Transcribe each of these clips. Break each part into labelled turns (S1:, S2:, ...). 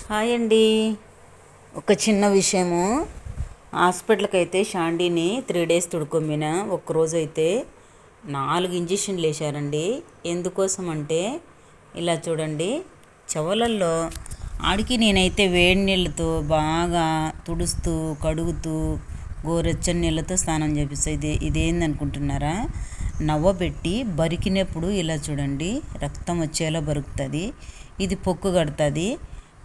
S1: Hi అండి. ఒక చిన్న విషయము. హాస్పిటల్కి అయితే షాండీని 3 days తొడుక్కొమ్మిన. ఒక్కరోజు అయితే 4 ఇంజక్షన్లు వేశారండి. ఎందుకోసం అంటే ఇలా చూడండి, చెవులల్లో ఆడికి నేనైతే వేడి నీళ్ళతో బాగా తుడుస్తూ కడుగుతూ గోరెచ్చని నీళ్ళతో స్నానం చేపిస్తాను. ఇదేందనుకుంటున్నారా? నవ్వబెట్టి బరికినప్పుడు ఇలా చూడండి, రక్తం వచ్చేలా బరుకుతుంది. ఇది పొక్కు కడుతుంది.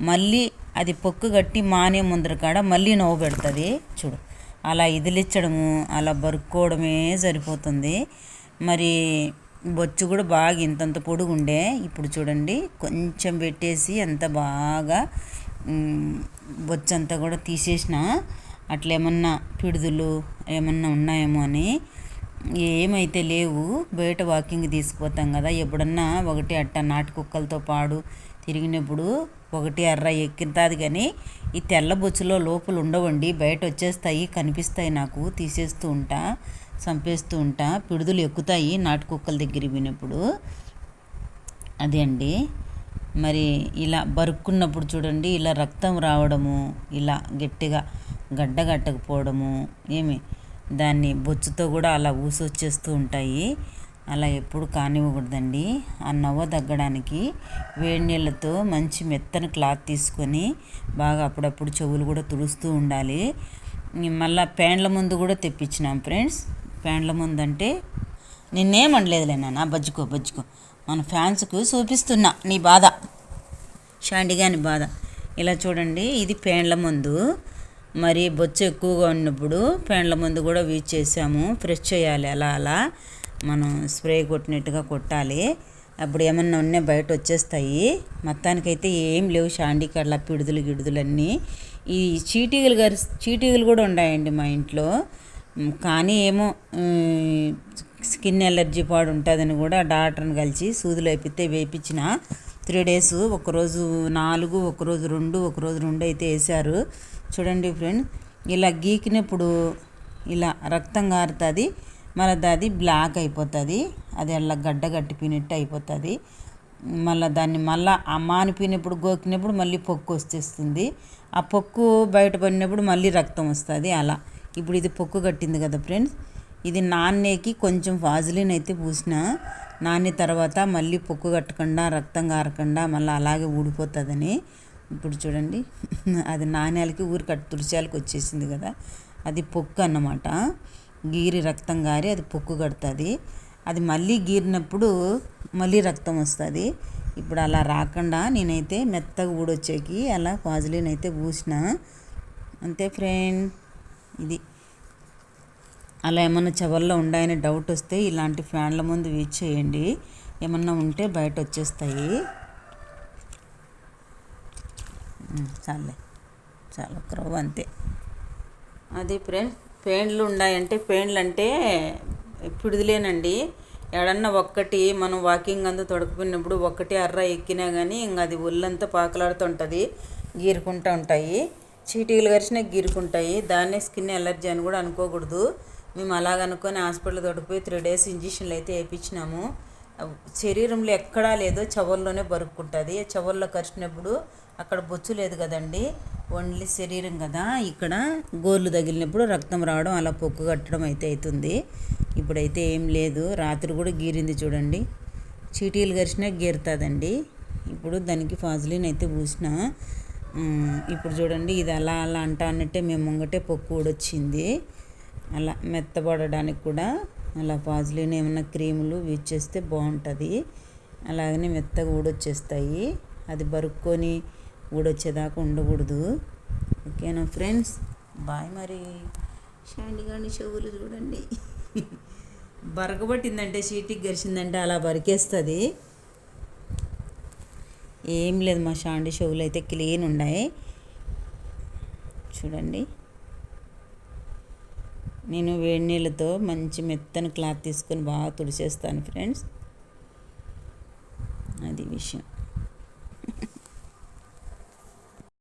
S1: మళ్ళీ అది పొక్కు కట్టి మానే ముందర కాడ మళ్ళీ నవ్వు పెడుతుంది. చూడు, అలా ఇదిలిచ్చడము అలా బరుక్కోవడమే సరిపోతుంది. మరి బొచ్చు కూడా బాగా ఇంతంత పొడుగు ఉండే, ఇప్పుడు చూడండి కొంచెం పెట్టేసి అంత బాగా బొచ్చు అంతా కూడా తీసేసిన. అట్లా ఏమన్నా పిడుదులు ఏమన్నా ఉన్నాయేమో అని. ఏమైతే లేవు. బయట వాకింగ్ తీసుకుపోతాం కదా, ఎప్పుడన్నా ఒకటి అట్ట నాటు కుక్కలతో పాడు తిరిగినప్పుడు ఒకటి అర్ర ఎక్కింతుంది. కానీ ఈ తెల్ల బొచ్చులో లోపల ఉండవండి, బయట వచ్చేస్తాయి, కనిపిస్తాయి నాకు. తీసేస్తూ ఉంటా, చంపేస్తూ ఉంటా. పిడుదులు ఎక్కుతాయి నాటు కుక్కల దగ్గర పోయినప్పుడు. అదే అండి. మరి ఇలా బరుక్కున్నప్పుడు చూడండి, ఇలా రక్తం రావడము, ఇలా గట్టిగా గడ్డగట్టకపోవడము, దాన్ని బొచ్చుతో కూడా అలా ఊసొచ్చేస్తూ ఉంటాయి. అలా ఎప్పుడు కానివ్వకూడదండి. ఆ నవ్వ తగ్గడానికి వేడి నీళ్ళతో మంచి మెత్తని క్లాత్ తీసుకొని బాగా అప్పుడప్పుడు చెవులు కూడా తుడుస్తూ ఉండాలి. మళ్ళీ పేండ్ల ముందు కూడా తెప్పించినాం ఫ్రెండ్స్. పేండ్ల ముందు అంటే నిన్నేమనలేదులే నాన్న, బజ్జుకో మన ఫ్యాన్స్కు చూపిస్తున్నా నీ బాధ, షాండిగాని బాధ. ఇలా చూడండి, ఇది పేండ్ల మందు. మరి బొచ్చు ఎక్కువగా ఉన్నప్పుడు పేండ్ల మందు కూడా యూజ్ చేసాము. ఫ్రెష్ చేయాలి, అలా మనం స్ప్రే కొట్టినట్టుగా కొట్టాలి. అప్పుడు ఏమన్నా ఉన్నా బయట వచ్చేస్తాయి. మొత్తానికైతే ఏం లేవు షాండీకి అట్లా గిడుదులన్నీ. ఈ చీటీగలు కూడా ఉన్నాయండి మా ఇంట్లో. కానీ ఏమో స్కిన్ ఎలర్జీ పాడు ఉంటుందని కూడా డాక్టర్ని కలిసి సూదులు వేయించిన. 3 days, ఒకరోజు 4, ఒకరోజు 2 అయితే వేశారు. చూడండి ఫ్రెండ్, ఇలా గీకినప్పుడు ఇలా రక్తం కారుతుంది. మళ్ళీ అది బ్లాక్ అయిపోతుంది. అది అలా గడ్డ కట్టిపోయినట్టు అయిపోతుంది. మళ్ళీ దాన్ని ఆ మానిపోయినప్పుడు గోకినప్పుడు మళ్ళీ పొక్కు వచ్చేస్తుంది. ఆ పొక్కు బయటపడినప్పుడు మళ్ళీ రక్తం వస్తుంది. అలా ఇప్పుడు ఇది పొక్కు కట్టింది కదా ఫ్రెండ్స్, ఇది నాన్నేకి కొంచెం వాజిలిన్ అయితే పూసిన. నాని తర్వాత మళ్ళీ పొక్కు కట్టకుండా రక్తం కారకుండా మళ్ళీ అలాగే ఊడిపోతుందని. ఇప్పుడు చూడండి, అది నాణ్యాలకి తుడిచాలకి వచ్చేసింది కదా, అది పొక్కు అన్నమాట. గీరి రక్తం గారి అది పొక్కు కడుతుంది. అది మళ్ళీ గీరినప్పుడు మళ్ళీ రక్తం వస్తుంది. ఇప్పుడు అలా రాకుండా నేనైతే మెత్తగా ఊడొచ్చేకి అలా వాజిలిన్ అయితే పూసిన. అంతే ఫ్రెండ్. ఇది అలా ఏమన్నా చెవుల్లో ఉన్నాయని డౌట్ వస్తే ఇలాంటి ఫ్యాన్ల ముందు యూజ్ చేయండి. ఏమన్నా ఉంటే బయట వచ్చేస్తాయి. చాలా క్రవ్ అంతే. అది ఫ్రెండ్స్, పెయిన్లు ఉన్నాయంటే పెయిన్లు అంటే పిడుదులేనండి. ఎడన్నా ఒక్కటి మనం వాకింగ్ అంతా తొడకపోయినప్పుడు ఒక్కటి అర్ర ఎక్కినా కానీ ఇంకా అది ఒళ్ళంతా పాకలాడుతుంటుంది, గీరుకుంటూ ఉంటాయి. చీటీలు కరిచినా గీరుకుంటాయి. దాన్నే స్కిన్ ఎలర్జీ అని కూడా అనుకోకూడదు. మేము అలాగనుకొని హాస్పిటల్ తోడిపోయి 3 days ఇంజక్షన్లు అయితే వేయించినాము. శరీరంలో ఎక్కడా లేదో చెవుల్లోనే బరుక్కుంటుంది. చెవుల్లో కరిచినప్పుడు అక్కడ బొచ్చు లేదు కదండి, ఓన్లీ శరీరం కదా. ఇక్కడ గోర్లు తగిలినప్పుడు రక్తం రావడం, అలా పొక్కు కట్టడం అయితే అవుతుంది. ఇప్పుడైతే ఏం లేదు. రాత్రి కూడా గీరింది చూడండి, చీటీలు కరిచినా గీరుతుందండి. ఇప్పుడు దానికి వాజిలిన్ అయితే పూసిన. ఇప్పుడు చూడండి, ఇది అలా అంటా అన్నట్టే మేము ముంగటే పొక్కు ఊడొచ్చింది. అలా మెత్తబడడానికి కూడా అలా వాజిలిన్ ఏమన్నా క్రీములు యూజ్ చేస్తే బాగుంటుంది. అలాగనే మెత్తగా ఊడొచ్చేస్తాయి. అది బరుక్కొని ఊడొచ్చేదాకా ఉండకూడదు. ఓకేనా ఫ్రెండ్స్, బాయ్. మరి షాండిగాని చెవులు చూడండి, బరకబట్టిందంటే చీటికి గరిచిందంటే అలా బరికేస్తుంది. ఏం లేదు, మా షాండి చెవులు అయితే క్లీన్ ఉన్నాయి చూడండి. నేను వేడి నీళ్ళతో మంచి మెత్తని క్లాత్ తీసుకొని బాగా తుడిచేస్తాను ఫ్రెండ్స్. అది విషయం.